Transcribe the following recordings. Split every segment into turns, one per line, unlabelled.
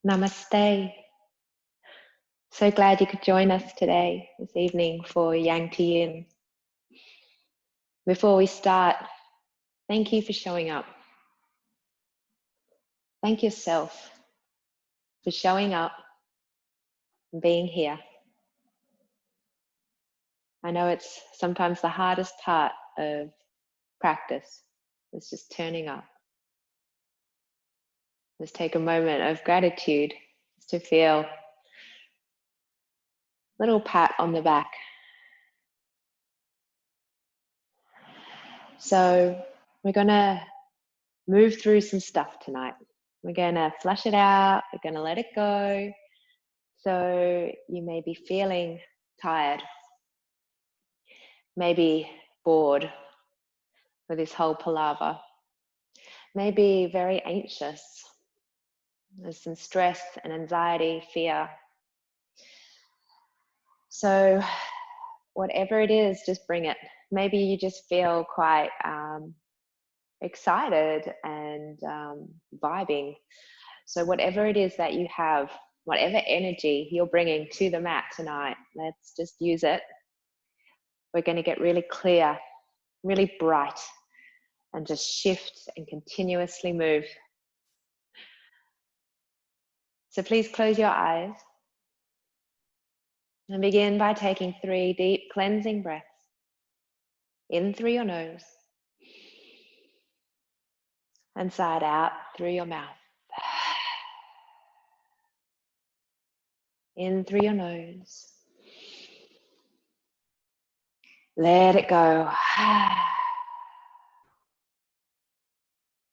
Namaste. So glad you could join us today, this evening, for Yang to Yin. Before we start, thank you for showing up. Thank yourself for showing up and being here. I know it's sometimes the hardest part of practice. It's just turning up. Let's take a moment of gratitude just to feel a little pat on the back. So we're going to move through some stuff tonight. We're going to flush it out. We're going to let it go. So you may be feeling tired, maybe bored with this whole palaver, maybe very anxious. There's some stress and anxiety, fear. So whatever it is, just bring it. Maybe you just feel quite excited and vibing. So whatever it is that you have, whatever energy you're bringing to the mat tonight, let's just use it. We're going to get really clear, really bright, and just shift and continuously move. So please close your eyes and begin by taking 3 deep cleansing breaths in through your nose and sigh out through your mouth. In through your nose. Let it go.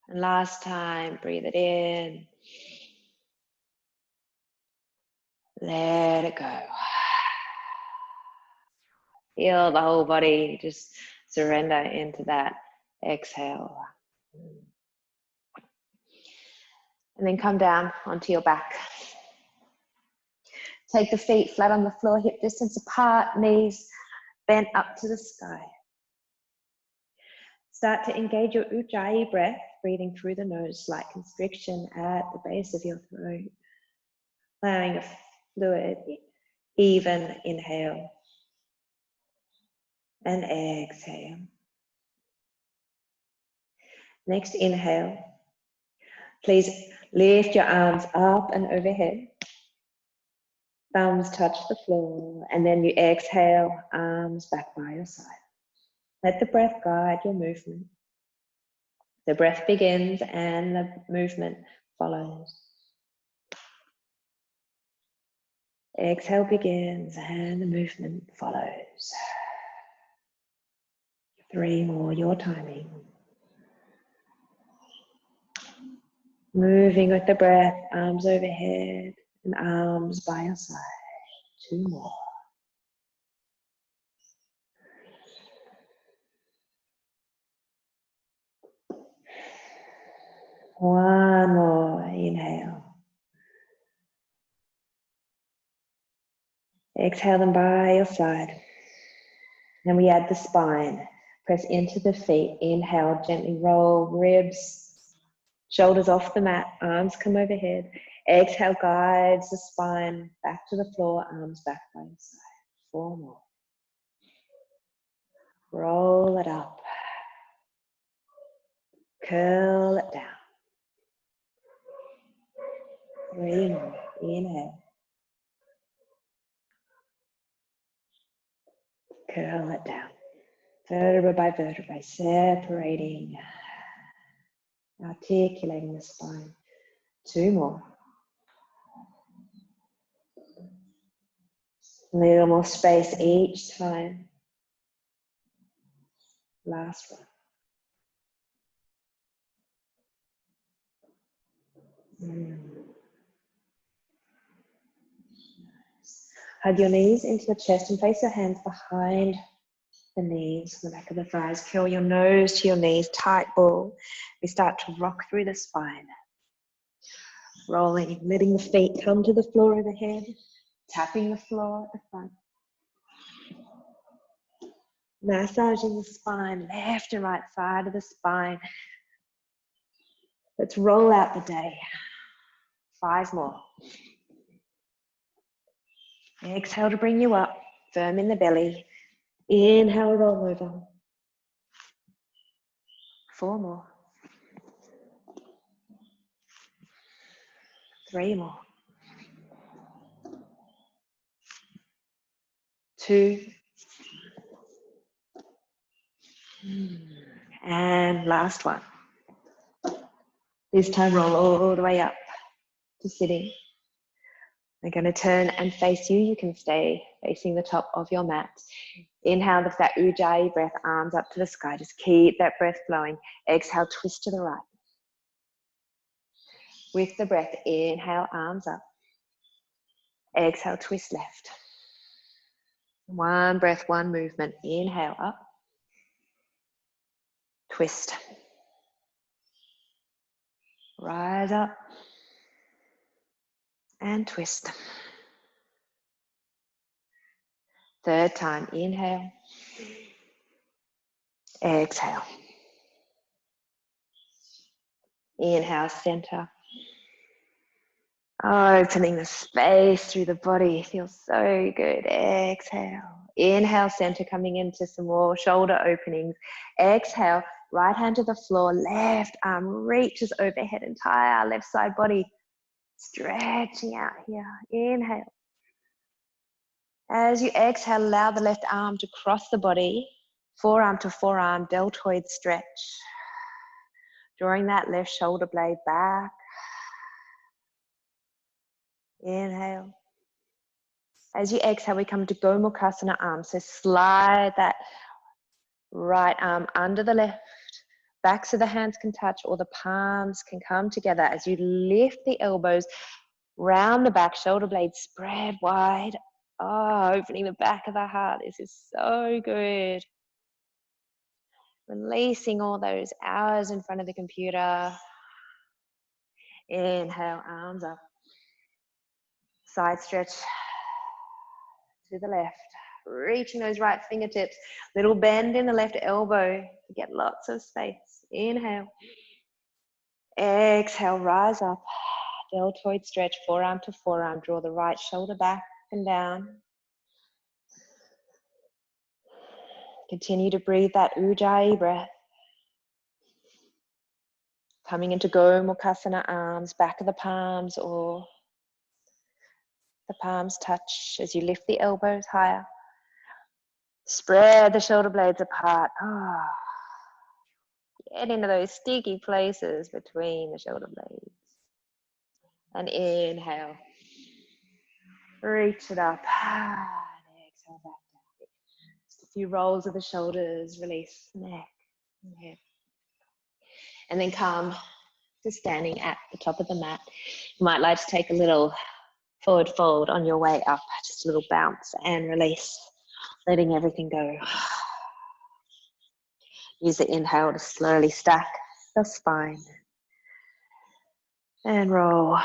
And last time, breathe it in. Let it go. Feel the whole body just surrender into that exhale. And then come down onto your back. Take the feet flat on the floor, hip distance apart, knees bent up to the sky. Start to engage your Ujjayi breath, breathing through the nose, slight constriction at the base of your throat. Allowing a fluid, even inhale and exhale. Next inhale. Please lift your arms up and overhead. Thumbs touch the floor, and then you exhale, arms back by your side. Let the breath guide your movement. The breath begins and the movement follows. Exhale begins and the movement follows. 3 more, your timing. Moving with the breath, arms overhead and arms by your side. 2 more. One more, inhale. Exhale them by your side. Then we add the spine. Press into the feet. Inhale, gently roll ribs, shoulders off the mat, arms come overhead. Exhale guides the spine back to the floor, arms back by your side. 4 more. Roll it up. Curl it down. 3 more. Inhale. Curl it down. Vertebra by vertebra, separating, articulating the spine. 2 more. A little more space each time. Last one. Hug your knees into your chest and place your hands behind the knees, the back of the thighs. Curl your nose to your knees, tight ball. We start to rock through the spine. Rolling, letting the feet come to the floor overhead, tapping the floor at the front. Massaging the spine, left and right side of the spine. Let's roll out the day. 5 more. Exhale to bring you up, firm in the belly. Inhale, roll over. 4 more. 3 more. 2. And last one. This time roll all the way up to sitting. We're going to turn and face you. You can stay facing the top of your mat. Inhale, lift that Ujjayi breath, arms up to the sky. Just keep that breath flowing. Exhale, twist to the right. With the breath, inhale, arms up. Exhale, twist left. One breath, one movement. Inhale, up. Twist. Rise up. And twist. Third time, inhale. Exhale. Inhale, center. Opening the space through the body. Feels so good. Exhale. Inhale, center, coming into some more shoulder openings. Exhale, right hand to the floor. Left arm reaches overhead. Entire left side body stretching out here. Inhale. As you exhale, allow the left arm to cross the body. Forearm to forearm, deltoid stretch. Drawing that left shoulder blade back. Inhale. As you exhale, we come to Gomukhasana arm. So slide that right arm under the left. Backs of the hands can touch or the palms can come together as you lift the elbows, round the back, shoulder blades spread wide. Opening the back of the heart. This is so good. Releasing all those hours in front of the computer. Inhale, arms up. Side stretch to the left. Reaching those right fingertips. Little bend in the left elbow to get lots of space. Inhale. Exhale, rise up. Deltoid stretch, forearm to forearm. Draw the right shoulder back and down. Continue to breathe that Ujjayi breath. Coming into Gomukhasana arms, back of the palms or the palms touch as you lift the elbows higher. Spread the shoulder blades apart. Get into those sticky places between the shoulder blades. And inhale. Reach it up. And exhale back down. Just a few rolls of the shoulders. Release the neck and head. And then come to standing at the top of the mat. You might like to take a little forward fold on your way up. Just a little bounce and release. Letting everything go. Use the inhale to slowly stack the spine. And roll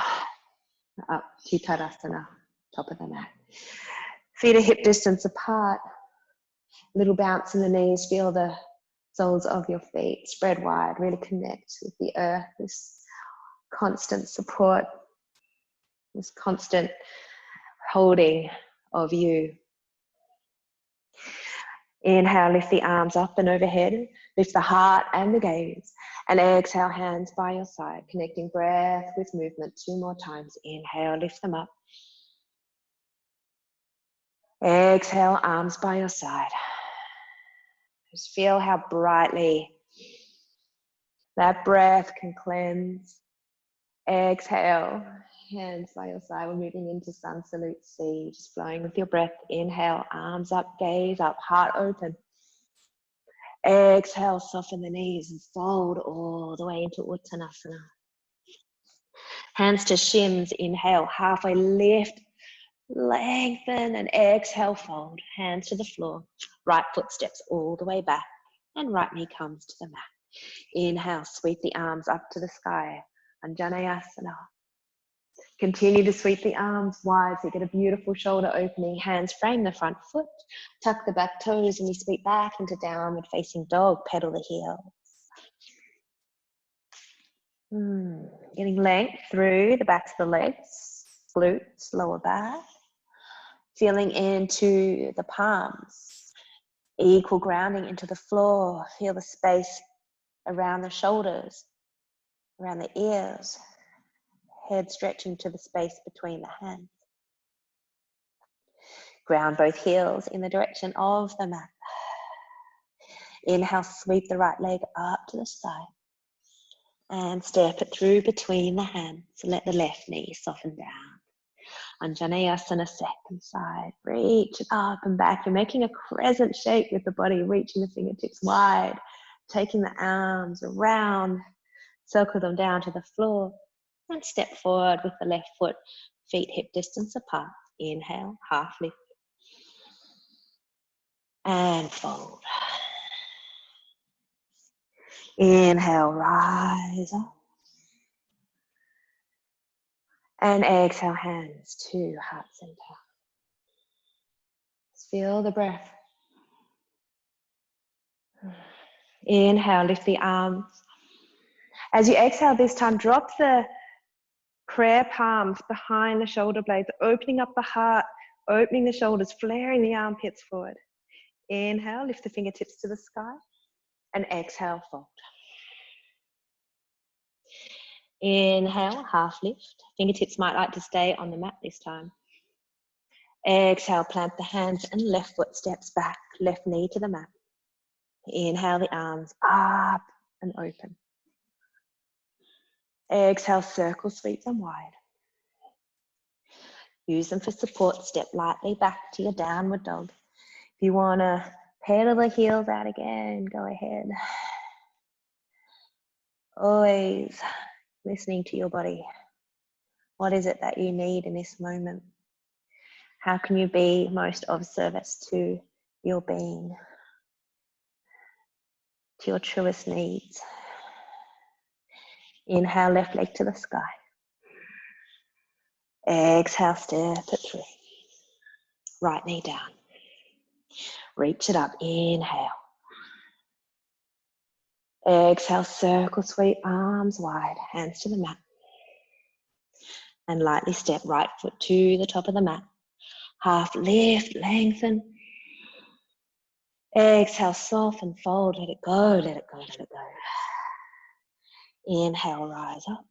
up to Tadasana, top of the mat. Feet are hip distance apart. Little bounce in the knees. Feel the soles of your feet spread wide. Really connect with the earth. This constant support. This constant holding of you. Inhale, lift the arms up and overhead. Lift the heart and the gaze. And exhale, hands by your side. Connecting breath with movement 2 more times. Inhale, lift them up. Exhale, arms by your side. Just feel how brightly that breath can cleanse. Exhale, hands by your side. We're moving into Sun Salute C. Just flowing with your breath. Inhale, arms up, gaze up, heart open. Exhale, soften the knees and fold all the way into Uttanasana. Hands to shins. Inhale, halfway lift, lengthen, and exhale, fold. Hands to the floor. Right foot steps all the way back, and right knee comes to the mat. Inhale, sweep the arms up to the sky. Anjaneyasana. Continue to sweep the arms wide so you get a beautiful shoulder opening. Hands frame the front foot. Tuck the back toes and you sweep back into downward facing dog. Pedal the heels. Getting length through the backs of the legs, glutes, lower back. Feeling into the palms. Equal grounding into the floor. Feel the space around the shoulders, around the ears. Head stretching to the space between the hands. Ground both heels in the direction of the mat. Inhale, sweep the right leg up to the sky. And step it through between the hands. Let the left knee soften down. Anjaneyasana, second side. Reach it up and back. You're making a crescent shape with the body, reaching the fingertips wide, taking the arms around, circle them down to the floor, and step forward with the left foot, feet hip distance apart. Inhale, half lift. And fold. Inhale, rise up. And exhale, hands to heart center. Feel the breath. Inhale, lift the arms. As you exhale this time, drop the prayer palms behind the shoulder blades, opening up the heart, opening the shoulders, flaring the armpits forward. Inhale, lift the fingertips to the sky. And exhale, fold. Inhale, half lift. Fingertips might like to stay on the mat this time. Exhale, plant the hands and left foot steps back, left knee to the mat. Inhale, the arms up and open. Exhale, circle, sweep them wide. Use them for support. Step lightly back to your downward dog. If you want to pedal the heels out again, go ahead. Always listening to your body. What is it that you need in this moment? How can you be most of service to your being, to your truest needs? Inhale, left leg to the sky. Exhale, step it through. Right knee down. Reach it up. Inhale. Exhale, circle, sweep, arms wide, hands to the mat. And lightly step right foot to the top of the mat. Half lift, lengthen. Exhale, soften, fold, let it go, let it go, let it go. Inhale, rise up.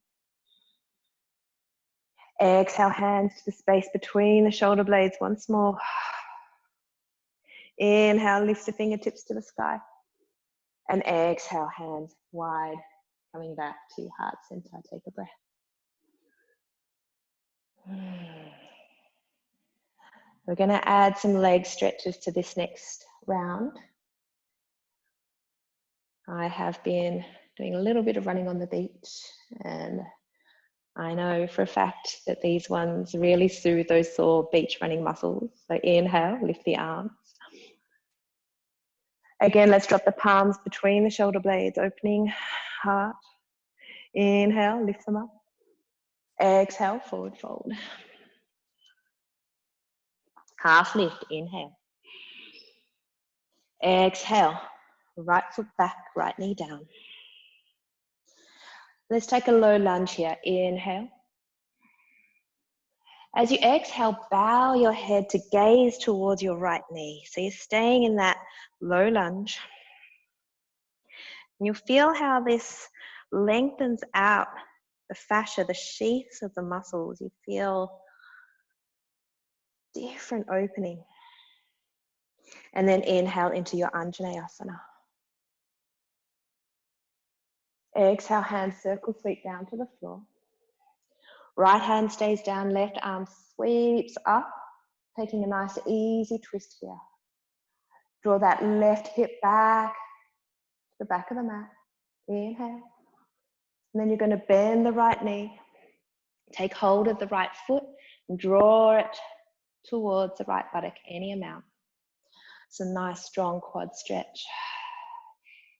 Exhale, hands to the space between the shoulder blades once more. Inhale, lift the fingertips to the sky. And exhale, hands wide, coming back to heart center. Take a breath. We're going to add some leg stretches to this next round. I have been doing a little bit of running on the beach, and I know for a fact that these ones really soothe those sore beach running muscles. So inhale, lift the arms. Again, let's drop the palms between the shoulder blades, opening heart. Inhale, lift them up. Exhale, forward fold. Half lift, inhale. Exhale, right foot back, right knee down. Let's take a low lunge here. Inhale. As you exhale, bow your head to gaze towards your right knee. So you're staying in that low lunge. And you'll feel how this lengthens out the fascia, the sheaths of the muscles. You feel different opening. And then inhale into your Anjaneyasana. Exhale, hands circle, sweep down to the floor. Right hand stays down, left arm sweeps up, taking a nice easy twist here. Draw that left hip back to the back of the mat. Inhale. And then you're going to bend the right knee. Take hold of the right foot and draw it towards the right buttock, any amount. It's a nice strong quad stretch.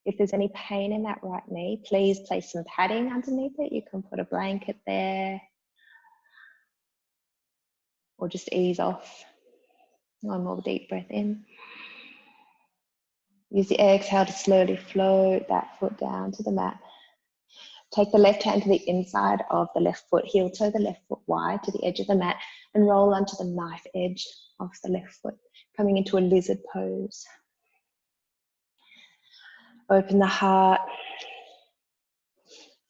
If there's any pain in that right knee, please place some padding underneath it. You can put a blanket there, or just ease off. One more deep breath in. Use the exhale to slowly float that foot down to the mat. Take the left hand to the inside of the left foot, heel toe the left foot wide to the edge of the mat, and roll onto the knife edge of the left foot, coming into a lizard pose. Open the heart.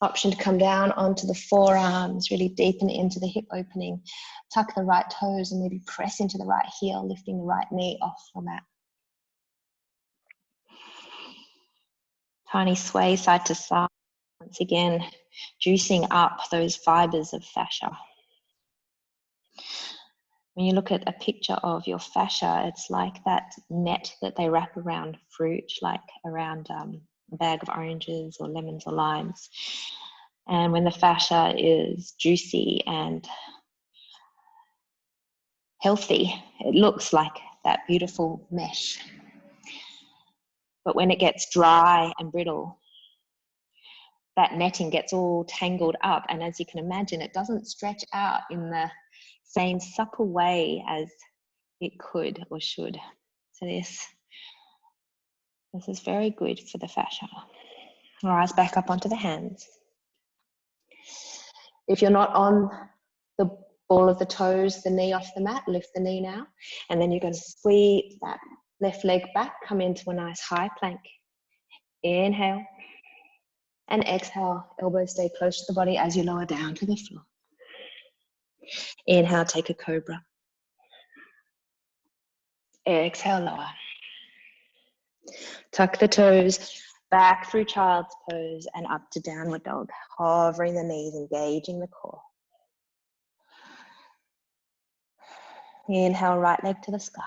Option to come down onto the forearms, really deepen into the hip opening. Tuck the right toes and maybe press into the right heel, lifting the right knee off the mat. Tiny sway side to side. Once again, juicing up those fibers of fascia. When you look at a picture of your fascia, it's like that net that they wrap around fruit, like around a bag of oranges or lemons or limes. And when the fascia is juicy and healthy, it looks like that beautiful mesh. But when it gets dry and brittle, that netting gets all tangled up. And as you can imagine, it doesn't stretch out in the same supple way as it could or should. So this is very good for the fascia. Rise back up onto the hands. If you're not on the ball of the toes, the knee off the mat, lift the knee now. And then you're going to sweep that left leg back, come into a nice high plank. Inhale. And exhale, elbows stay close to the body as you lower down to the floor. Inhale, take a cobra. Exhale, lower. Tuck the toes back through child's pose and up to downward dog. Hovering the knees, engaging the core. Inhale, right leg to the sky.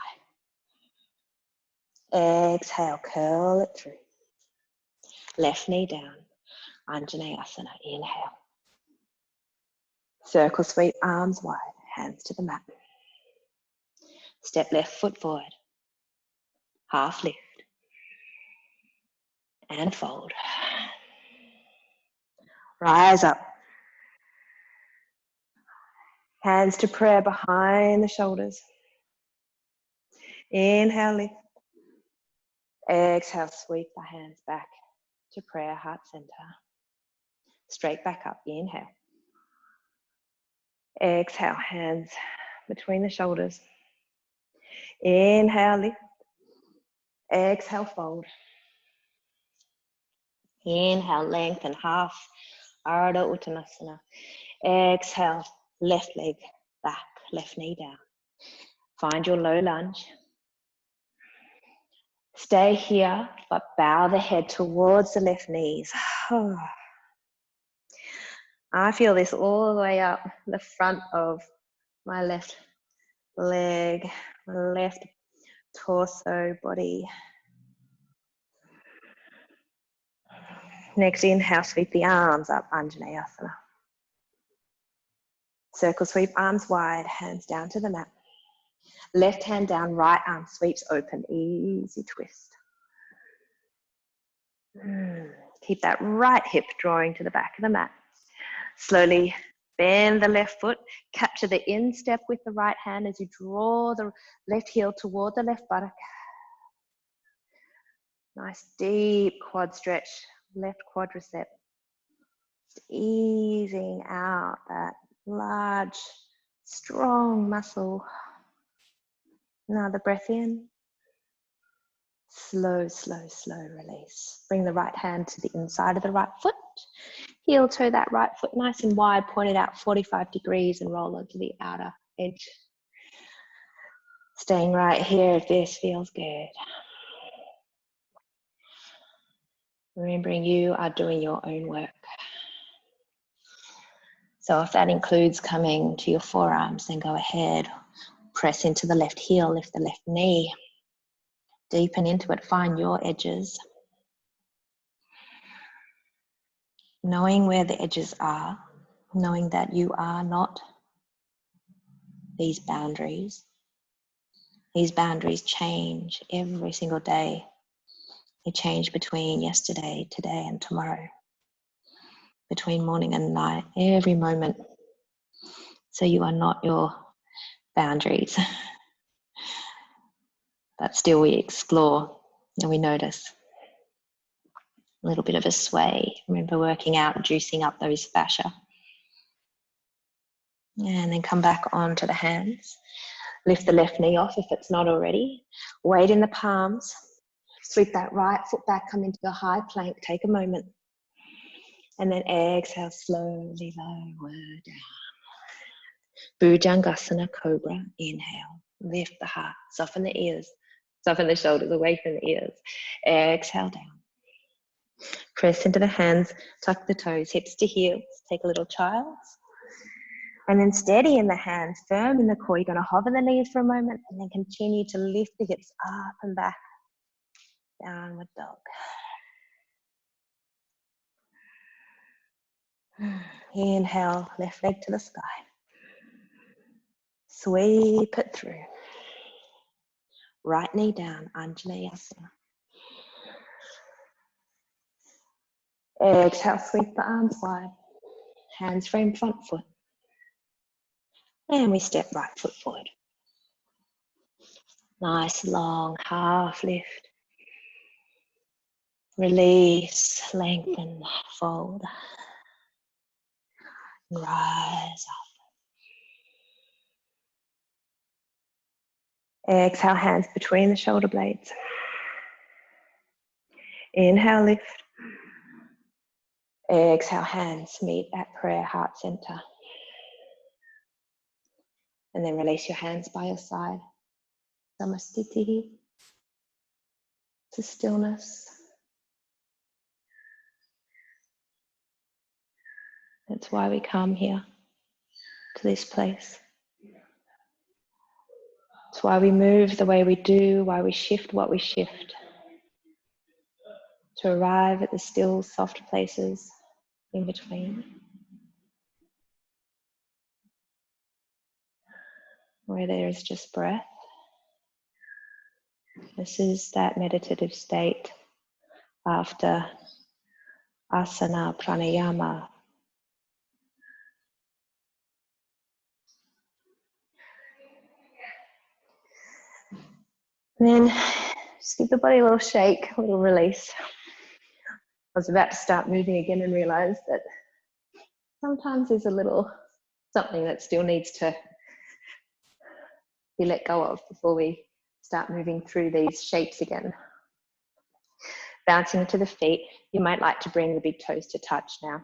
Exhale, curl it through. Left knee down. Anjaneyasana, inhale. Circle sweep, arms wide, hands to the mat. Step left foot forward. Half lift. And fold. Rise up. Hands to prayer behind the shoulders. Inhale, lift. Exhale, sweep the hands back to prayer, heart center. Straight back up, inhale. Exhale, hands between the shoulders. Inhale, lift. Exhale, fold. Inhale, lengthen half, Ardha Uttanasana. Exhale, left leg back, left knee down. Find your low lunge. Stay here, but bow the head towards the left knees. I feel this all the way up the front of my left leg, left torso, body. Next inhale, sweep the arms up, Anjaneyasana. Circle sweep, arms wide, hands down to the mat. Left hand down, right arm sweeps open, easy twist. Keep that right hip drawing to the back of the mat. Slowly bend the left foot, capture the instep with the right hand as you draw the left heel toward the left buttock. Nice deep quad stretch, left quadricep. Just easing out that large, strong muscle. Another breath in. Slow, slow, slow release. Bring the right hand to the inside of the right foot. Heel toe that right foot nice and wide, point it out 45 degrees and roll onto the outer edge. Staying right here if this feels good. Remembering you are doing your own work. So if that includes coming to your forearms, then go ahead. Press into the left heel, lift the left knee. Deepen into it, find your edges. Knowing where the edges are, knowing that you are not these boundaries. These boundaries change every single day. They change between yesterday, today, and tomorrow. Between morning and night, every moment. So you are not your boundaries. But still we explore and we notice. A little bit of a sway. Remember working out and juicing up those fascia. And then come back onto the hands. Lift the left knee off if it's not already. Weight in the palms. Sweep that right foot back, come into the high plank. Take a moment. And then exhale, slowly lower down. Bhujangasana Cobra. Inhale. Lift the heart. Soften the ears. Soften the shoulders away from the ears. Exhale down. Press into the hands. Tuck the toes, hips to heels. Take a little child's. And then steady in the hands, firm in the core. You're going to hover the knees for a moment and then continue to lift the hips up and back. Downward dog. Inhale, left leg to the sky. Sweep it through. Right knee down, Anjaneyasana. Exhale, sweep the arms wide. Hands frame front foot. And we step right foot forward. Nice long half lift. Release, lengthen, fold. Rise up. Exhale, hands between the shoulder blades. Inhale, lift. Exhale, hands meet at prayer heart center. And then release your hands by your side. Samastiti. To stillness. That's why we come here, to this place. It's why we move the way we do, why we shift what we shift. To arrive at the still, soft places in between. Where there is just breath. This is that meditative state after asana, pranayama. And then just give the body a little shake, a little release. I was about to start moving again and realized that sometimes there's a little something that still needs to be let go of before we start moving through these shapes again. Bouncing to the feet, you might like to bring the big toes to touch now.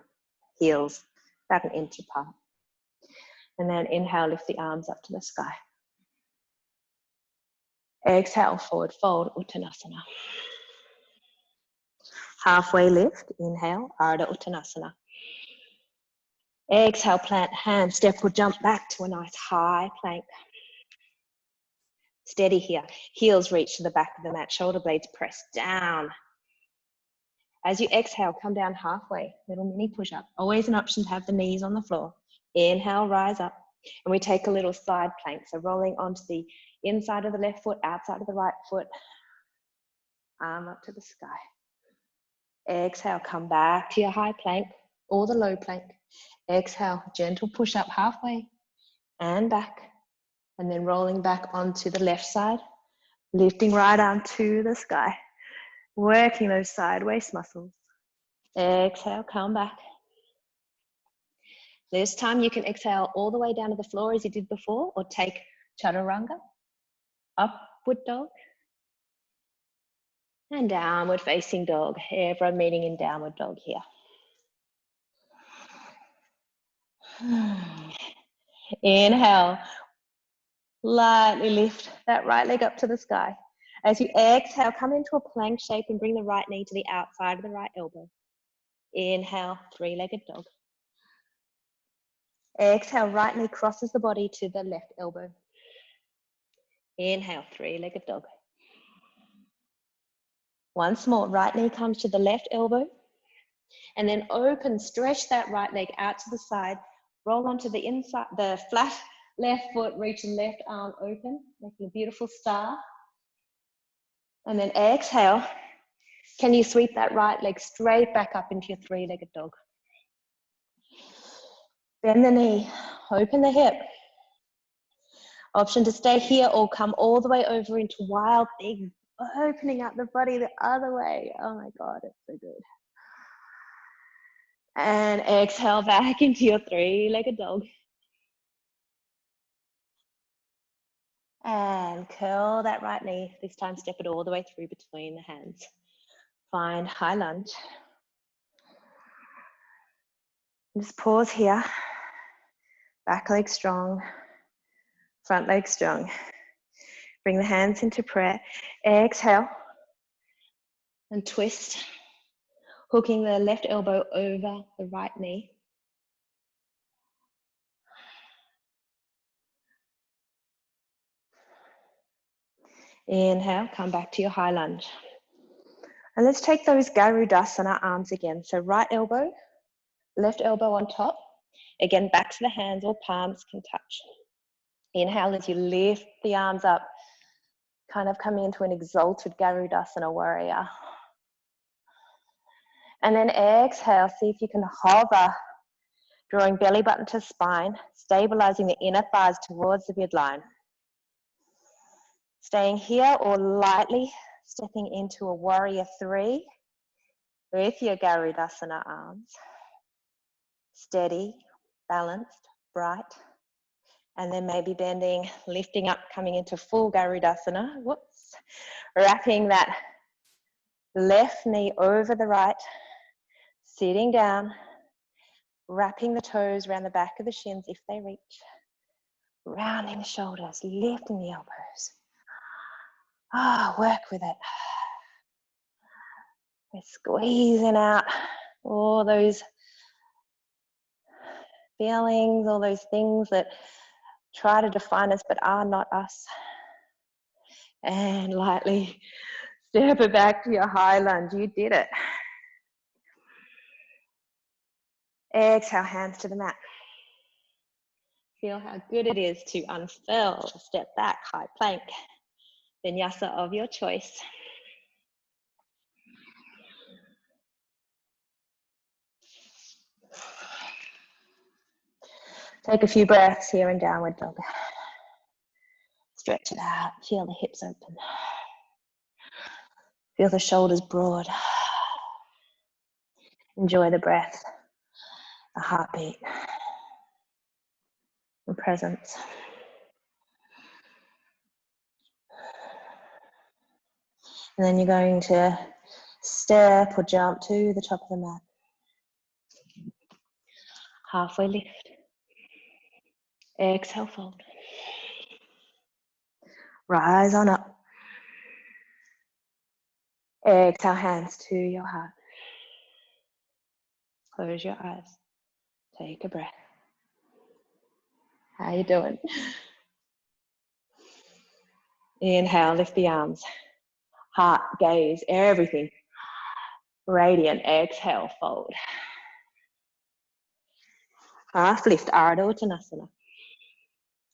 Heels about an inch apart. And then inhale, lift the arms up to the sky. Exhale, forward fold, Uttanasana. Halfway lift, inhale, Ardha Uttanasana. Exhale, plant hands, step or jump back to a nice high plank. Steady here, heels reach to the back of the mat, shoulder blades press down. As you exhale, come down halfway, little mini push-up. Always an option to have the knees on the floor. Inhale, rise up. And we take a little side plank, so rolling onto the inside of the left foot, outside of the right foot. Arm up to the sky. Exhale, come back to your high plank or the low plank. Exhale, gentle push up halfway and back. And then rolling back onto the left side, lifting right arm to the sky. Working those side waist muscles. Exhale, come back. This time you can exhale all the way down to the floor as you did before, or take chaturanga, upward dog, and downward facing dog. Everyone meeting in downward dog here. Inhale, lightly lift that right leg up to the sky. As you exhale, come into a plank shape and bring the right knee to the outside of the right elbow. Inhale, three-legged dog. Exhale, right knee crosses the body to the left elbow. Inhale, three-legged dog. Once more, right knee comes to the left elbow. And then open, stretch that right leg out to the side. Roll onto the inside, the flat left foot, reach the left arm open, making a beautiful star. And then exhale. Can you sweep that right leg straight back up into your three-legged dog? Bend the knee, open the hip. Option to stay here or come all the way over into wild big, opening up the body the other way. Oh my God, it's so good. And exhale back into your three-legged dog. And curl that right knee. This time step it all the way through between the hands. Find high lunge. Just pause here. Back leg strong. Front leg strong. Bring the hands into prayer. Exhale. And twist. Hooking the left elbow over the right knee. Inhale, come back to your high lunge. And let's take those Garudasana arms again. So right elbow, left elbow on top. Again, back to the hands or palms can touch. Inhale as you lift the arms up, kind of coming into an exalted Garudasana warrior. And then exhale, see if you can hover, drawing belly button to spine, stabilizing the inner thighs towards the midline. Staying here or lightly stepping into a warrior three with your Garudasana arms. Steady, balanced, bright. And then maybe bending, lifting up, coming into full Garudasana. Whoops. Wrapping that left knee over the right, sitting down, wrapping the toes around the back of the shins if they reach, rounding the shoulders, lifting the elbows. Work with it. We're squeezing out all those feelings, all those things that try to define us but are not us. And lightly step it back to your high lunge. You did it. Exhale, hands to the mat. Feel how good it is to unfurl, step back, high plank. Vinyasa of your choice. Take a few breaths here in downward dog. Stretch it out, feel the hips open. Feel the shoulders broad. Enjoy the breath, the heartbeat, and presence. And then you're going to step or jump to the top of the mat. Halfway lift. Exhale, fold. Rise on up. Exhale, hands to your heart. Close your eyes. Take a breath. How you doing? Inhale, lift the arms. Heart, gaze, everything. Radiant. Exhale, fold. Half lift, Ardha Uttanasana.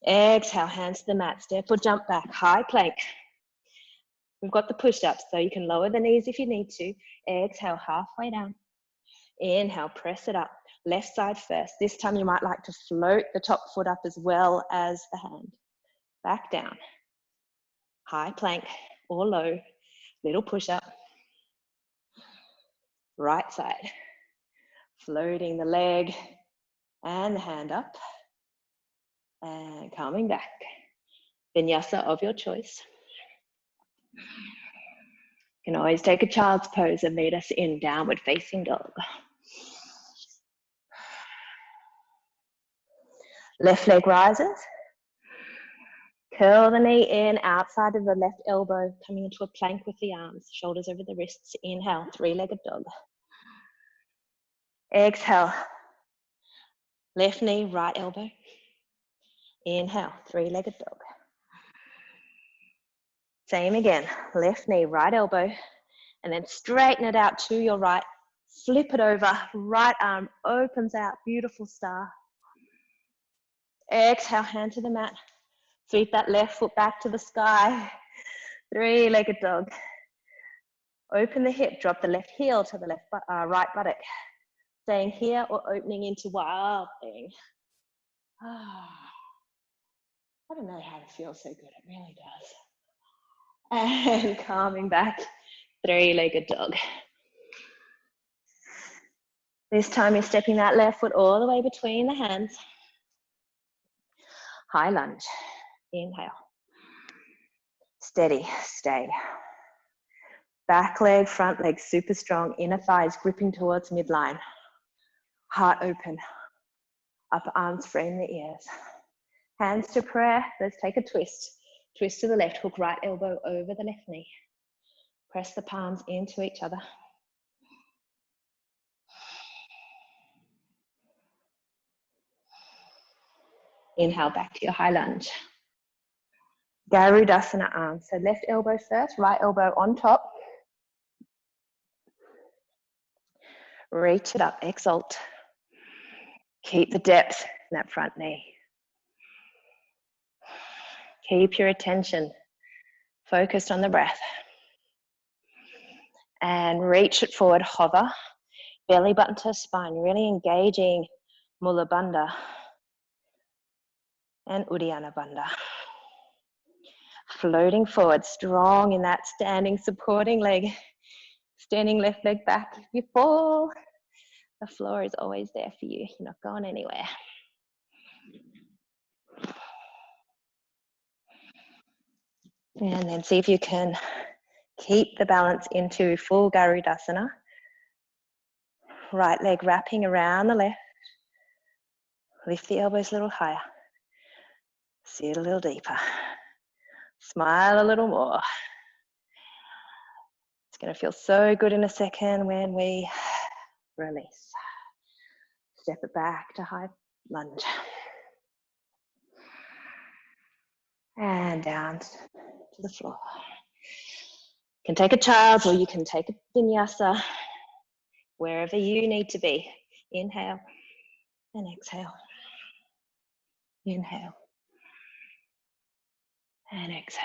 Exhale, hands to the mat. Step or jump back. High plank. We've got the push-ups, so you can lower the knees if you need to. Exhale, halfway down. Inhale, press it up. Left side first. This time you might like to float the top foot up as well as the hand. Back down. High plank or low. Little push-up. Right side. Floating the leg and the hand up. And coming back. Vinyasa of your choice. You can always take a child's pose and meet us in downward facing dog. Left leg rises. Curl the knee in, outside of the left elbow, coming into a plank with the arms, shoulders over the wrists. Inhale, three-legged dog. Exhale, left knee, right elbow. Inhale, three-legged dog. Same again, left knee, right elbow, and then straighten it out to your right. Flip it over, right arm opens out, beautiful star. Exhale, hand to the mat. Sweep that left foot back to the sky. Three-legged dog. Open the hip, drop the left heel to the right buttock. Staying here or opening into wild thing. I don't know how to feel so good, it really does. And calming back, three-legged dog. This time you're stepping that left foot all the way between the hands. High lunge. Inhale. Steady, stay. Back leg, front leg, super strong. Inner thighs gripping towards midline. Heart open. Upper arms frame the ears. Hands to prayer. Let's take a twist. Twist to the left, hook right elbow over the left knee. Press the palms into each other. Inhale back to your high lunge. Garudasana arms. So left elbow first, right elbow on top. Reach it up, exalt. Keep the depth in that front knee. Keep your attention focused on the breath. And reach it forward, hover. Belly button to spine, really engaging Mula Bandha and Uddiyana Bandha. Floating forward, strong in that standing supporting leg. Standing left leg back. If you fall, the floor is always there for you. You're not going anywhere. And then see if you can keep the balance into full Garudasana. Right leg wrapping around the left. Lift the elbows a little higher. Sit a little deeper. Smile a little more. It's going to feel so good in a second when we release. Step it back to high lunge. And down to the floor. You can take a child's or you can take a vinyasa, wherever you need to be. Inhale and exhale. Inhale and exhale.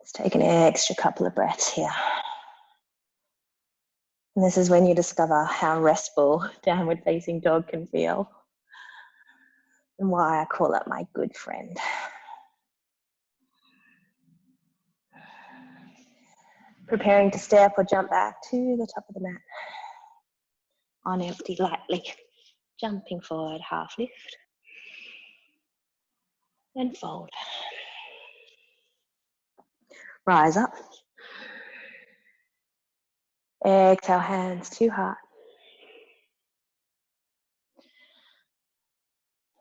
Let's take an extra couple of breaths here. And this is when you discover how restful downward facing dog can feel. And why I call it my good friend. Preparing to step or jump back to the top of the mat. On empty, lightly. Jumping forward, half lift. And fold. Rise up. Exhale, hands to heart.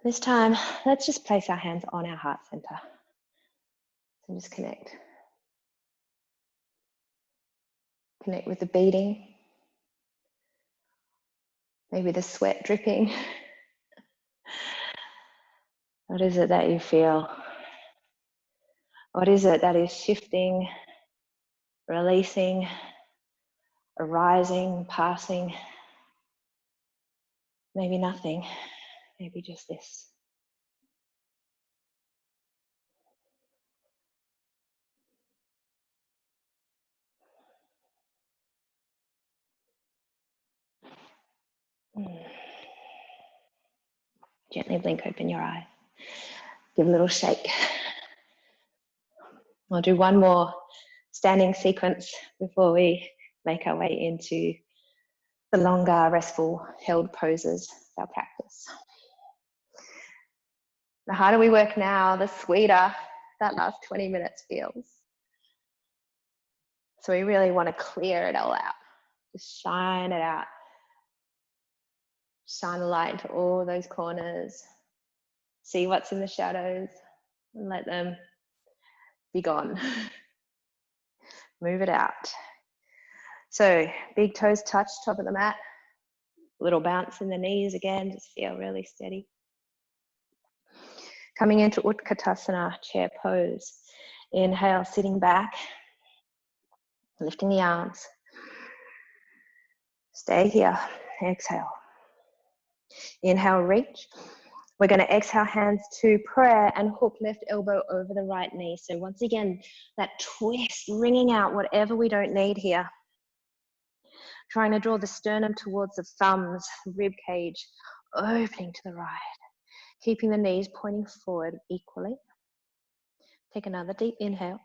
This time, let's just place our hands on our heart center. So just connect. Connect with the beating. Maybe the sweat dripping. What is it that you feel? What is it that is shifting, releasing, arising, passing? Maybe nothing. Maybe just this. Gently blink open your eye. Give a little shake. I'll do one more standing sequence before we make our way into the longer, restful, held poses of our practice. The harder we work now, the sweeter that last 20 minutes feels. So we really want to clear it all out. Just shine it out. Shine the light into all those corners. See what's in the shadows and let them be gone. Move it out. So big toes touch top of the mat. A little bounce in the knees again, just feel really steady. Coming into Utkatasana, chair pose. Inhale, sitting back, lifting the arms. Stay here, exhale. Inhale, reach. We're going to exhale, hands to prayer and hook left elbow over the right knee. So once again, that twist, wringing out whatever we don't need here. Trying to draw the sternum towards the thumbs, rib cage opening to the right. Keeping the knees pointing forward equally.
Take another deep inhale.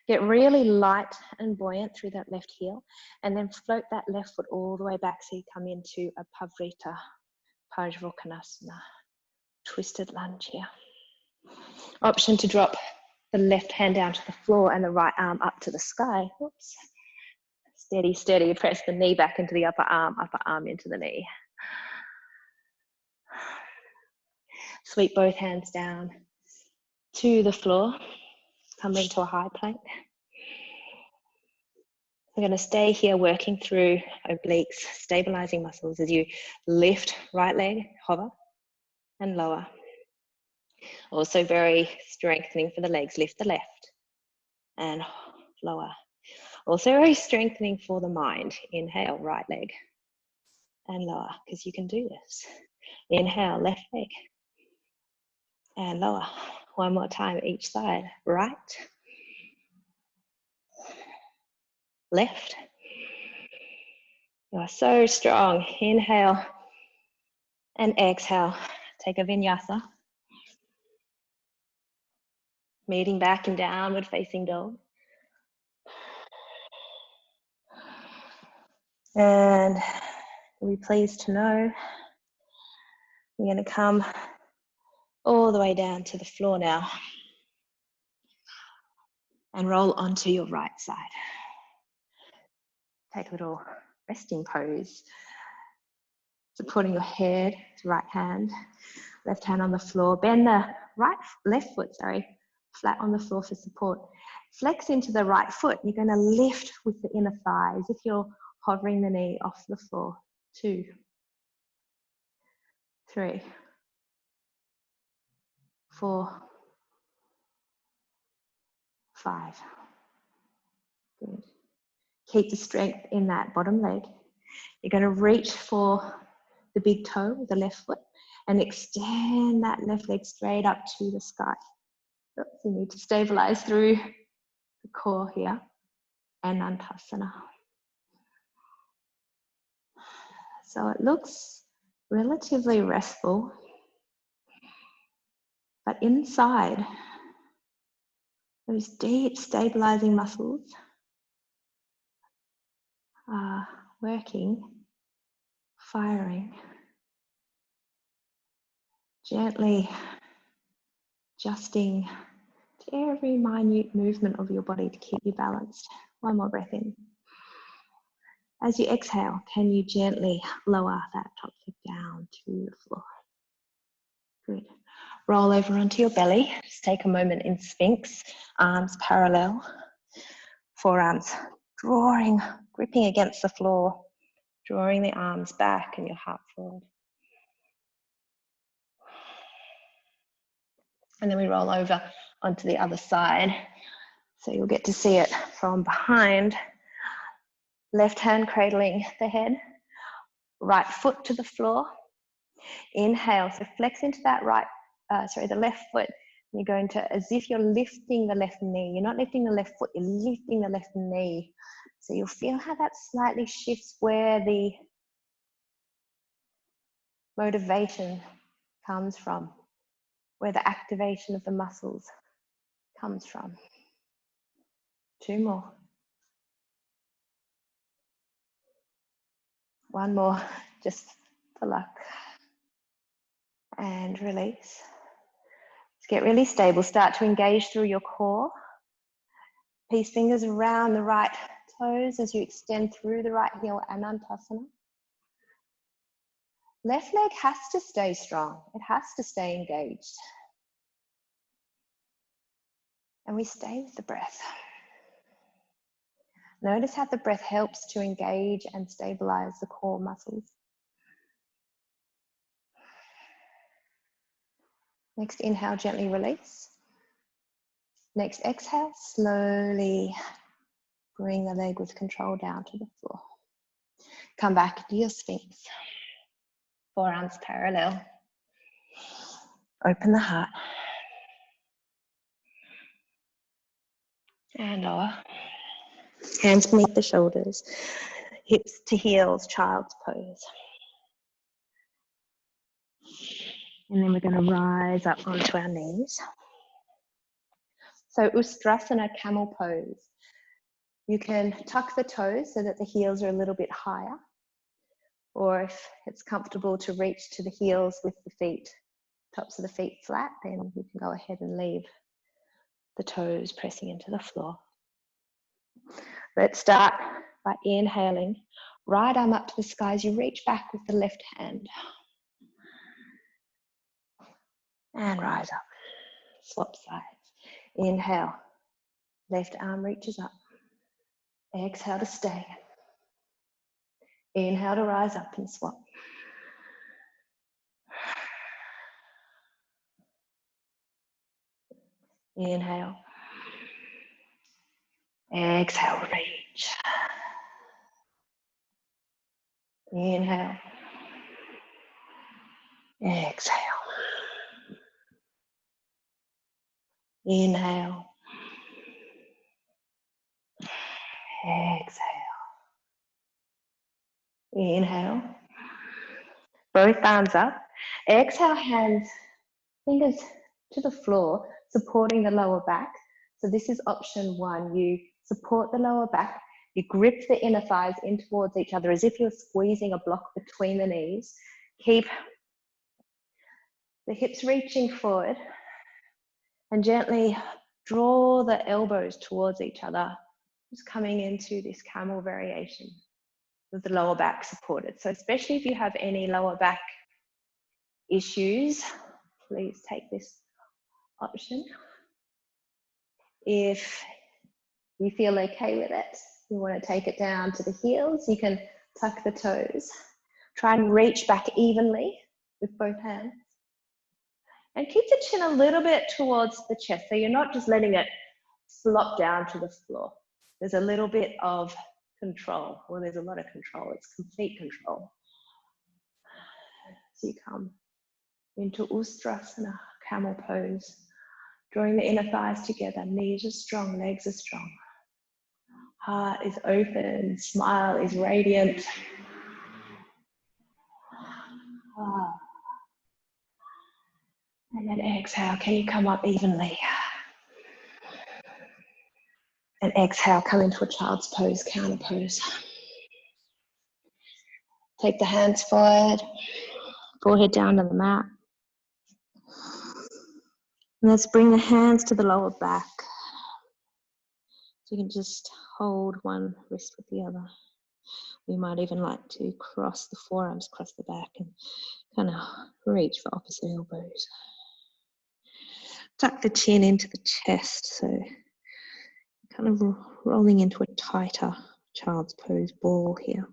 Get really light and buoyant through that left heel, and then float that left foot all the way back so you come into a Pavrita Parsvakonasana, twisted lunge here. Option to drop the left hand down to the floor and the right arm up to the sky. Oops. Steady, steady. Press the knee back into the upper arm into the knee. Sweep both hands down to the floor. Come into a high plank. We're going to stay here working through obliques, stabilizing muscles as you lift right leg, hover, and lower. Also very strengthening for the legs. Lift the left and lower. Also very strengthening for the mind. Inhale, right leg and lower, because you can do this. Inhale, left leg and lower. One more time each side. Right, left. You are so strong. Inhale and exhale. Take a vinyasa. Meeting back in downward facing dog. And you'll be pleased to know you're going to come all the way down to the floor now and roll onto your right side. Take a little resting pose. Supporting your head, right hand, left hand on the floor. Bend the left foot, flat on the floor for support. Flex into the right foot. You're going to lift with the inner thigh as if you're hovering the knee off the floor. 2, 3, 4, 5. Good. Keep the strength in that bottom leg. You're going to reach for the big toe with the left foot and extend that left leg straight up to the sky. Oops, you need to stabilize through the core here. Anantasana. So it looks relatively restful, but inside, those deep stabilizing muscles are working, firing, gently adjusting to every minute movement of your body to keep you balanced. One more breath in. As you exhale, can you gently lower that top leg down to the floor? Good. Roll over onto your belly. Just take a moment in Sphinx, arms parallel, forearms drawing, gripping against the floor, drawing the arms back and your heart forward. And then we roll over onto the other side. So you'll get to see it from behind. Left hand cradling the head, right foot to the floor. Inhale, so flex into that the left foot. You're going to, as if you're lifting the left knee. You're not lifting the left foot, you're lifting the left knee. So you'll feel how that slightly shifts where the motivation comes from, where the activation of the muscles comes from. 2 more. 1 more, just for luck. And release. Let's get really stable. Start to engage through your core. Peace fingers around the right toes as you extend through the right heel, Anantasana. Left leg has to stay strong. It has to stay engaged. And we stay with the breath. Notice how the breath helps to engage and stabilize the core muscles. Next inhale, gently release. Next exhale, slowly bring the leg with control down to the floor. Come back to your Sphinx. Forearms parallel. Open the heart. And lower. Hands beneath the shoulders. Hips to heels, child's pose. And then we're going to rise up onto our knees. So Ustrasana, camel pose. You can tuck the toes so that the heels are a little bit higher, or if it's comfortable to reach to the heels with the feet, tops of the feet flat, then you can go ahead and leave the toes pressing into the floor. Let's start by inhaling. Right arm up to the sky as you reach back with the left hand. And rise up. Swap sides. Inhale. Left arm reaches up. Exhale to stay. Inhale to rise up and swap. Inhale. Exhale, reach. Inhale. Exhale. Inhale. Exhale. Inhale. Both arms up. Exhale, hands, fingers to the floor, supporting the lower back. So this is option one. You support the lower back. You grip the inner thighs in towards each other as if you're squeezing a block between the knees. Keep the hips reaching forward and gently draw the elbows towards each other, just coming into this camel variation with the lower back supported. So especially if you have any lower back issues, please take this option. If you feel okay with it, you want to take it down to the heels, you can tuck the toes. Try and reach back evenly with both hands. And keep the chin a little bit towards the chest, so you're not just letting it flop down to the floor. There's a little bit of control. Well, there's a lot of control. It's complete control. So you come into Ustrasana, camel pose, drawing the inner thighs together. Knees are strong, legs are strong. Heart is open, smile is radiant. And then exhale, can you come up evenly? And exhale, come into a child's pose, counter pose. Take the hands forward, forehead down to the mat. And let's bring the hands to the lower back. So you can just hold one wrist with the other. We might even like to cross the forearms across the back and kind of reach for opposite elbows. Tuck the chin into the chest, so kind of rolling into a tighter child's pose ball here.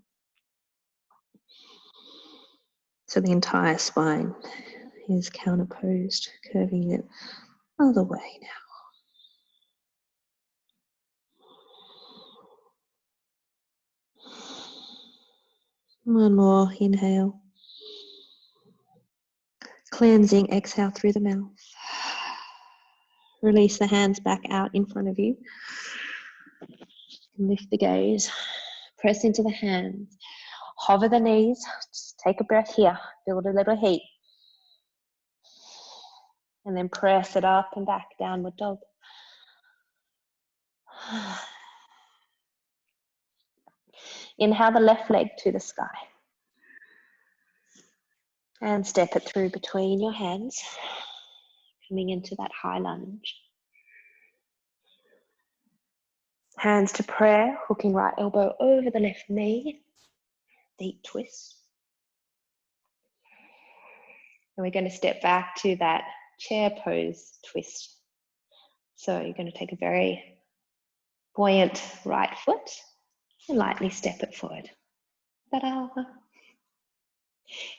So the entire spine is counterposed, curving it other way now. One more, inhale. Cleansing, exhale through the mouth. Release the hands back out in front of you. Lift the gaze. Press into the hands. Hover the knees. Just take a breath here. Build a little heat. And then press it up and back, downward dog. Inhale the left leg to the sky. And step it through between your hands, coming into that high lunge. Hands to prayer, hooking right elbow over the left knee. Deep twist. And we're going to step back to that chair pose twist. So you're going to take a very buoyant right foot and lightly step it forward. Ta-da!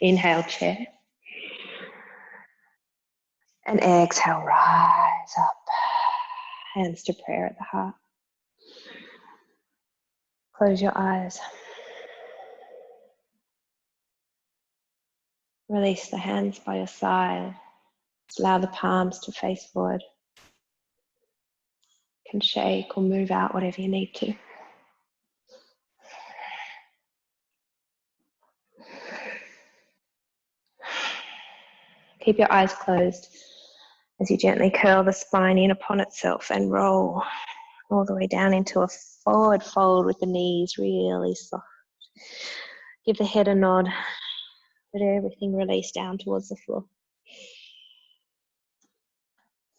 Inhale, chair. And exhale, rise up. Hands to prayer at the heart. Close your eyes. Release the hands by your side. Allow the palms to face forward. You can shake or move out, whatever you need to. Keep your eyes closed. As you gently curl the spine in upon itself and roll all the way down into a forward fold with the knees really soft. Give the head a nod. Let everything release down towards the floor.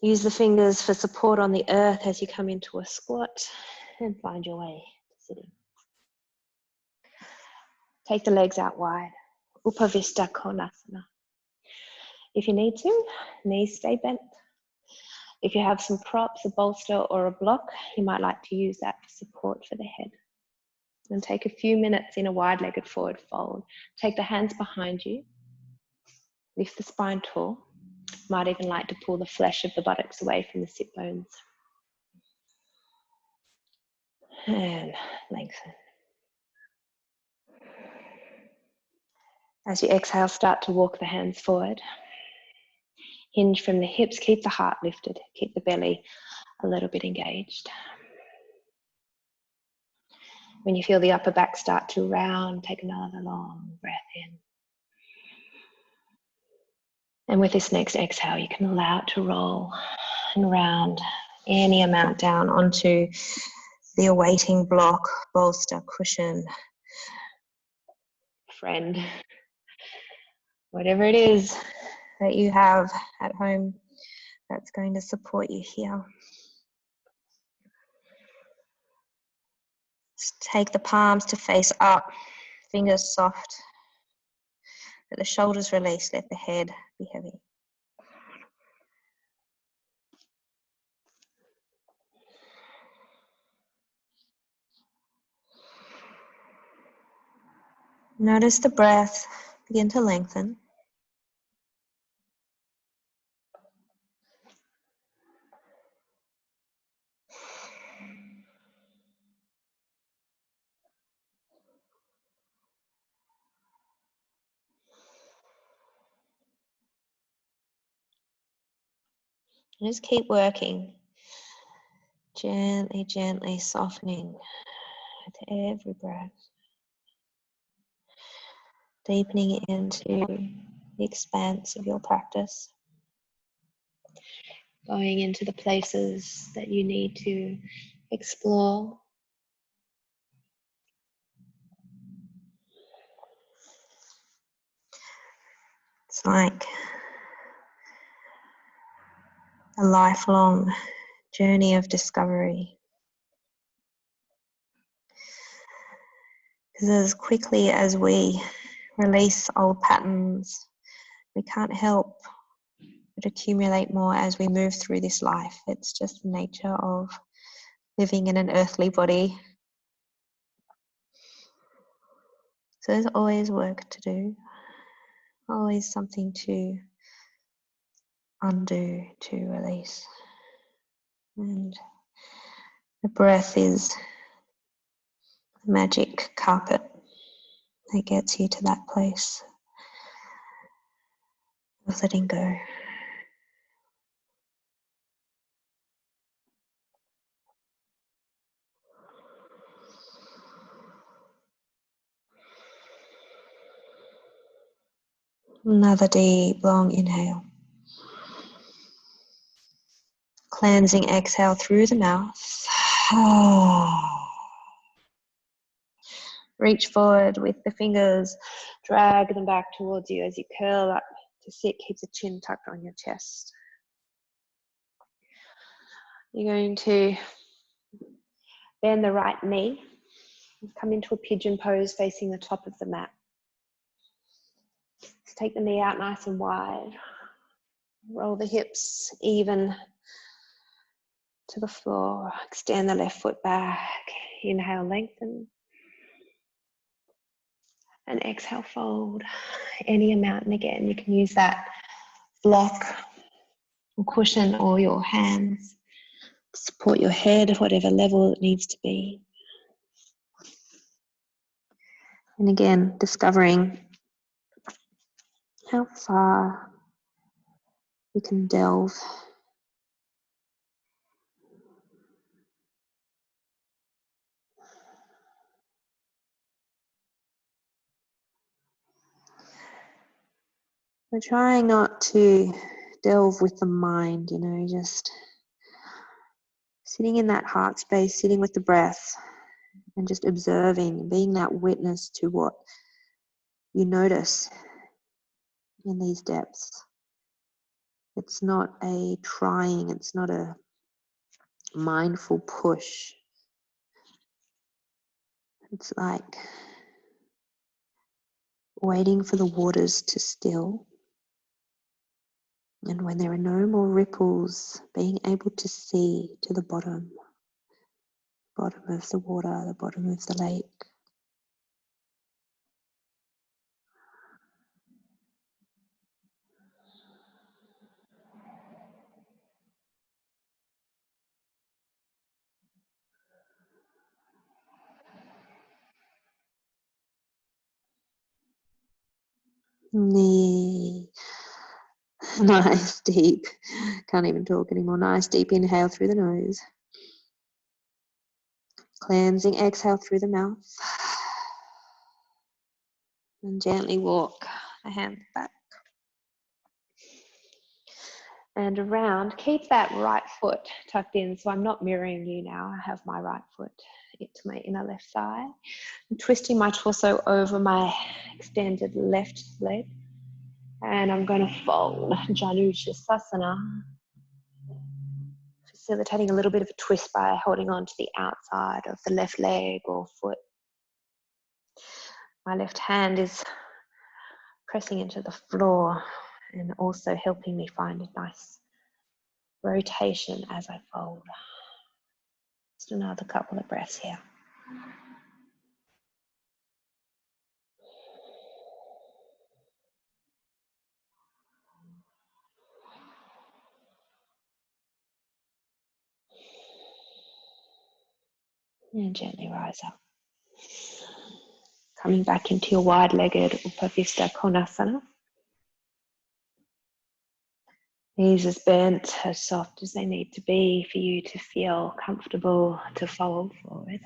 Use the fingers for support on the earth as you come into a squat and find your way to sitting. Take the legs out wide. Upavista Konasana. If you need to, knees stay bent. If you have some props, a bolster or a block, you might like to use that for support for the head. And take a few minutes in a wide-legged forward fold. Take the hands behind you. Lift the spine tall. Might even like to pull the flesh of the buttocks away from the sit bones. And lengthen. As you exhale, start to walk the hands forward. Hinge from the hips, keep the heart lifted, keep the belly a little bit engaged. When you feel the upper back start to round, take another long breath in. And with this next exhale, you can allow it to roll and round any amount down onto the awaiting block, bolster, cushion, friend, whatever it is that you have at home that's going to support you here. Just take the palms to face up, fingers soft. Let the shoulders release, let the head be heavy. Notice the breath begin to lengthen. And just keep working. Gently, gently softening to every breath. Deepening into the expanse of your practice. Going into the places that you need to explore. It's like a lifelong journey of discovery. Because as quickly as we release old patterns, we can't help but accumulate more as we move through this life. It's just the nature of living in an earthly body. So there's always work to do, always something to undo, to release. And the breath is the magic carpet that gets you to that place of letting go. Another deep, long inhale. Cleansing exhale through the mouth. Reach forward with the fingers, drag them back towards you as you curl up to sit. Keep the chin tucked on your chest. You're going to bend the right knee. Come into a pigeon pose facing the top of the mat. Just take the knee out nice and wide. Roll the hips even to the floor. Extend the left foot back. Inhale, lengthen. And exhale, fold any amount. And again, you can use that block or cushion or your hands to support your head at whatever level it needs to be. And again, discovering how far you can delve. We're trying not to
delve with the mind, you know, just sitting in that heart space, sitting with the breath, and just observing, being that witness to what you notice in these depths. It's not a trying, it's not a mindful push. It's like waiting for the waters to still. And when there are no more ripples, being able to see to the bottom of the water, the bottom of the lake. Nice deep, can't even talk anymore. Nice deep inhale through the nose. Cleansing exhale through the mouth. And gently walk the hands back. And around, keep that right foot tucked in. So I'm not mirroring you now. I have my right foot into my inner left thigh. I'm twisting my torso over my extended left leg. And I'm going to fold Janu Sirsasana, facilitating a little bit of a twist by holding on to the outside of the left leg or foot. My left hand is pressing into the floor and also helping me find a nice rotation as I fold. Just another couple of breaths here. And gently rise up. Coming back into your wide-legged Upavista Konasana. Knees as bent, as soft as they need to be for you to feel comfortable to fold forward.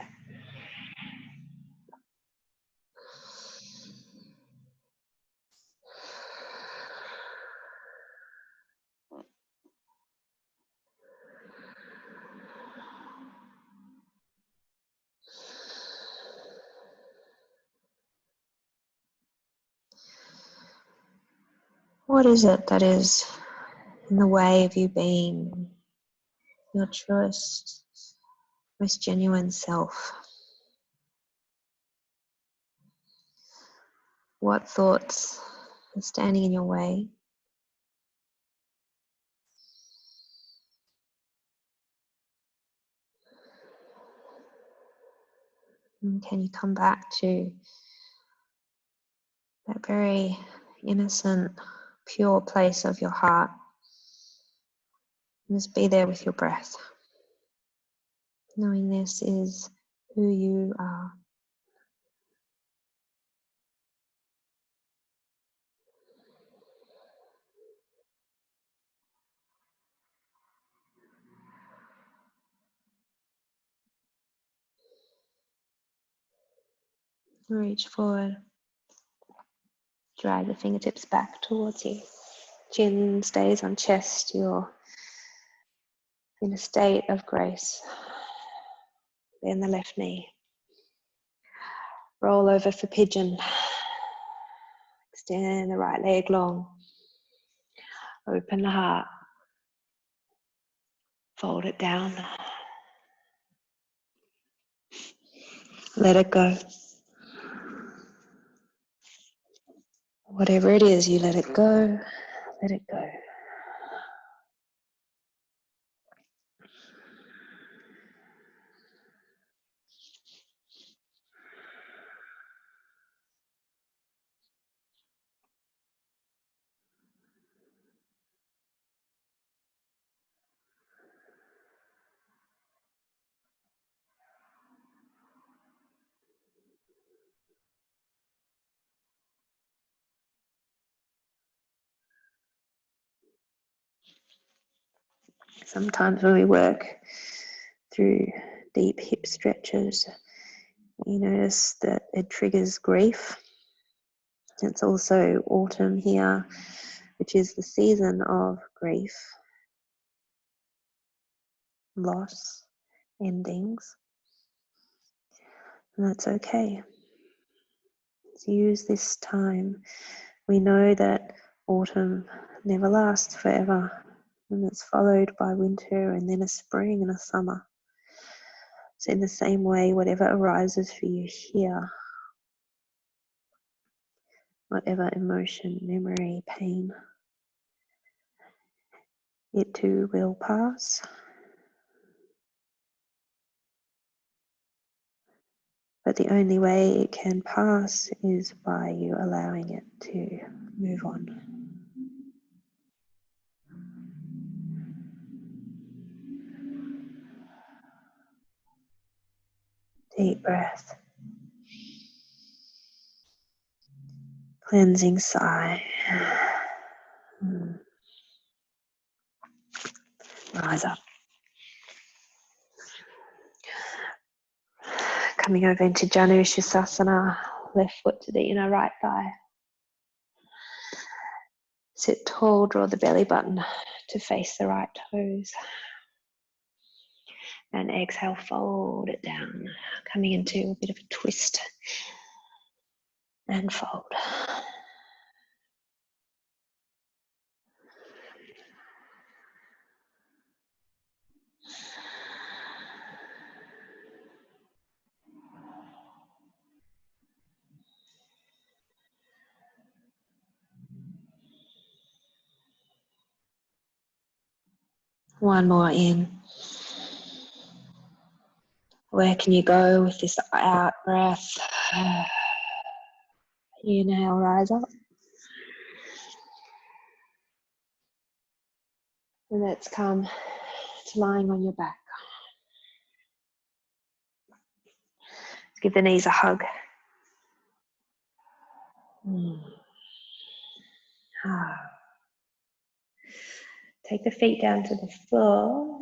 What is it that is in the way of you being your truest, most genuine self? What thoughts are standing in your way? And can you come back to that very innocent, pure place of your heart? And just be there with your breath, knowing this is who you are. Reach forward. Drag the fingertips back towards you. Chin stays on chest. You're in a state of grace. Bend the left knee. Roll over for pigeon. Extend the right leg long. Open the heart. Fold it down. Let it go. Whatever it is, you let it go. Let it go. Sometimes when we work through deep hip stretches, you notice that it triggers grief. It's also autumn here.
which is the season of grief, loss, endings. And that's okay. Let's use this time. We know that autumn never lasts forever, and it's followed by winter and then a spring and a summer. So in the same way, whatever arises for you here, whatever emotion, memory, pain, it too will pass. But the only way it can pass is by you allowing it to move on. Deep breath. Cleansing sigh. Rise up. Coming over into Janu Sirsasana, left foot to the inner right thigh. Sit tall, draw the belly button to face the right toes. And exhale, fold it down, coming into a bit of a twist and fold. One more in. Where can you go with this out breath? Inhale, rise up. And let's come to lying on your back. Let's give the knees a hug. Take the feet down to the floor,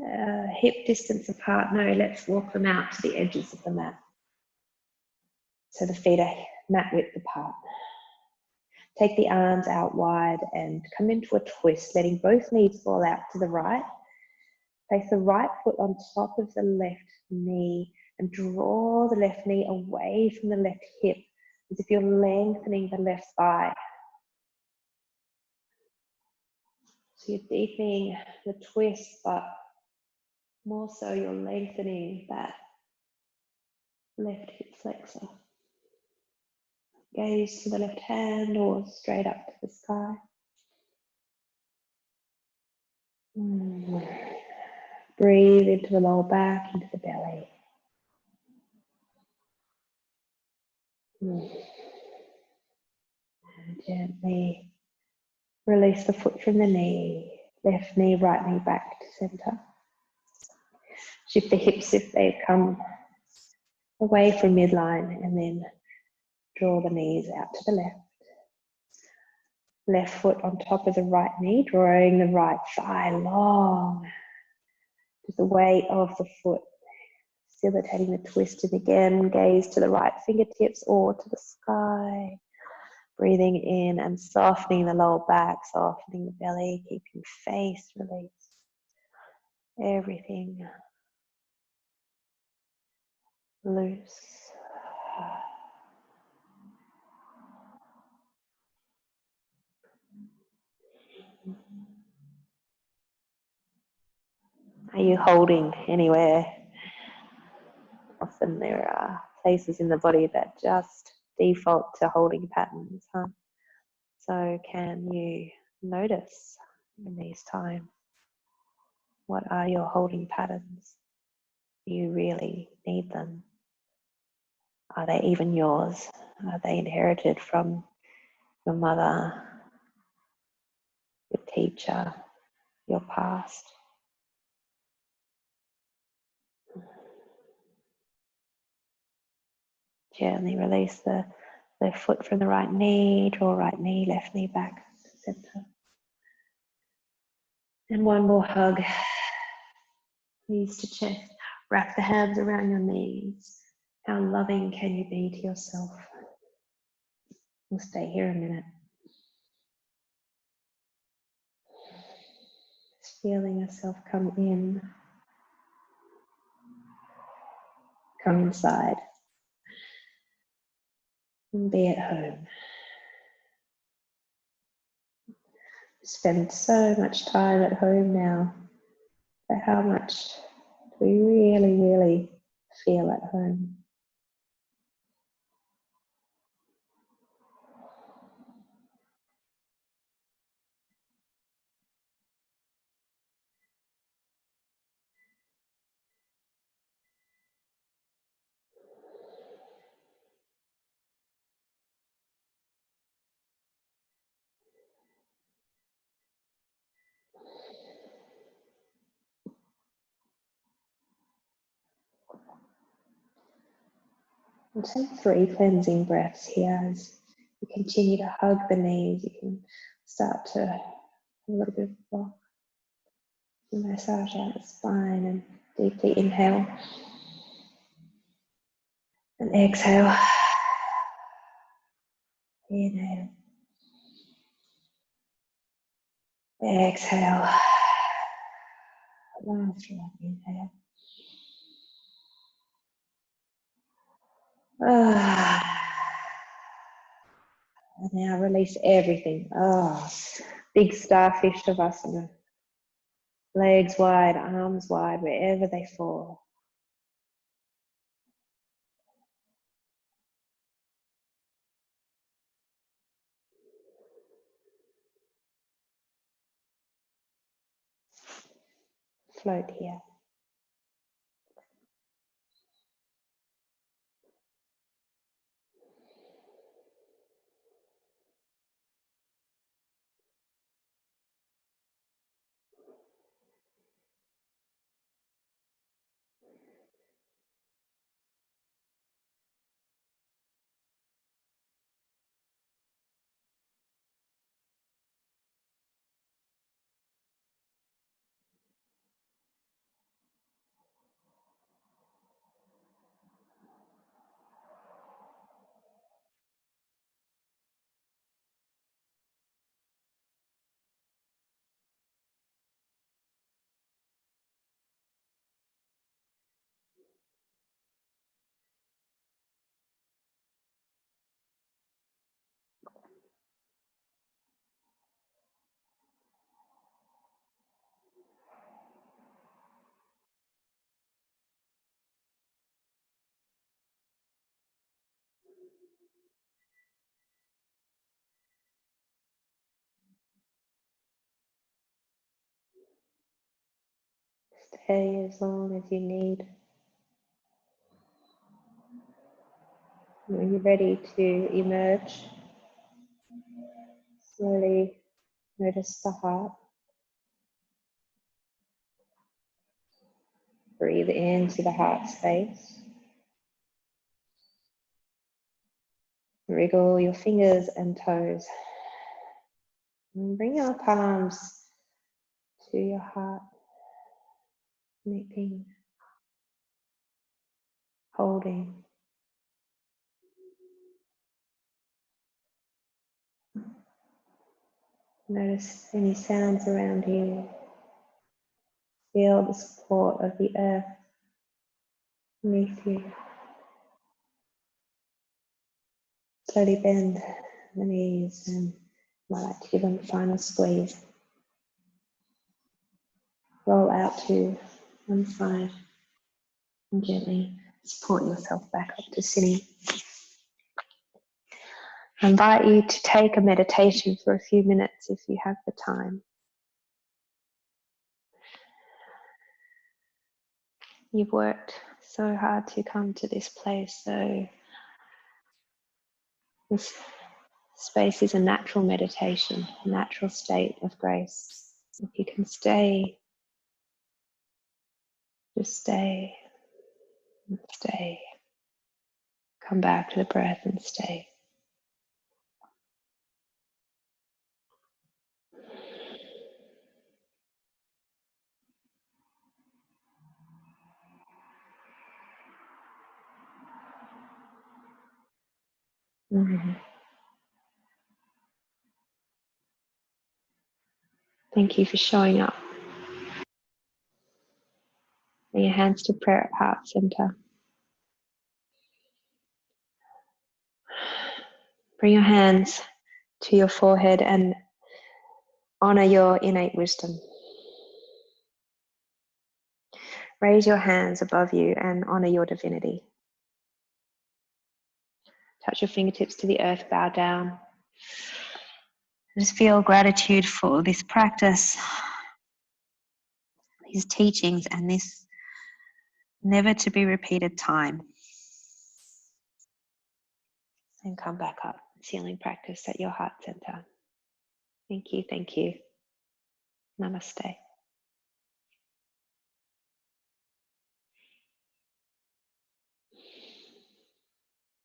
hip distance apart. No, let's walk them out to the edges of the mat. So the feet are mat width apart. Take the arms out wide and come into a twist, letting both knees fall out to the right. Place the right foot on top of the left knee and draw the left knee away from the left hip, as if you're lengthening the left thigh. So you're deepening the twist, but more so you're lengthening that left hip flexor. Gaze to the left hand or straight up to the sky. Breathe into the lower back, into the belly. And gently release the foot from the knee. Left knee, right knee back to center. Shift the hips if they've come away from midline, and then draw the knees out to the left. Left foot on top of the right knee, drawing the right thigh long. Just the weight of the foot facilitating the twist. And again, gaze to the right fingertips or to the sky. Breathing in and softening the lower back, softening the belly, keeping face release. Everything loose. Are you holding anywhere? Often there are places in the body that just default to holding patterns, huh? So can you notice in these times, what are your holding patterns? Do you really need them? Are they even yours? Are they inherited from your mother, your teacher, your past? Gently release the left foot from the right knee, draw right knee, left knee back to center. And one more hug. Knees to chest. Wrap the hands around your knees. How loving can you be to yourself? We'll stay here a minute. feeling yourself come in, come inside, and be at home. Spend so much time at home now, but how much do we really, really feel at home? We'll take 3 cleansing breaths here as you continue to hug the knees. You can start to have a little bit of a block. Massage out the spine and deeply inhale and exhale. Inhale. Exhale. Last one. Inhale. And now release everything. Big starfish Shavasana. Legs wide, arms wide, wherever they fall. Float here. Stay as long as you need. When you're ready to emerge, slowly notice the heart. Breathe into the heart space. Wriggle your fingers and toes. And bring your palms to your heart, connecting, holding. Notice any sounds around you. Feel the support of the earth beneath you. Slowly bend the knees and I like to give them a final squeeze. Roll out to one side and gently support yourself back up to sitting. I invite you to take a meditation for a few minutes if you have the time. You've worked so hard to come to this place, so this space is a natural meditation, a natural state of grace. If you can stay, just stay and stay. Come back to the breath and stay. Mm-hmm. Thank you for showing up Bring your hands to prayer at heart center. Bring your hands to your forehead and honor your innate wisdom. Raise your hands above you and honor your divinity. Touch your fingertips to the earth, bow down. Just feel gratitude for this practice, these teachings, and this never to be repeated time. And come back up. Sealing practice at your heart center. Thank you, thank you. Namaste.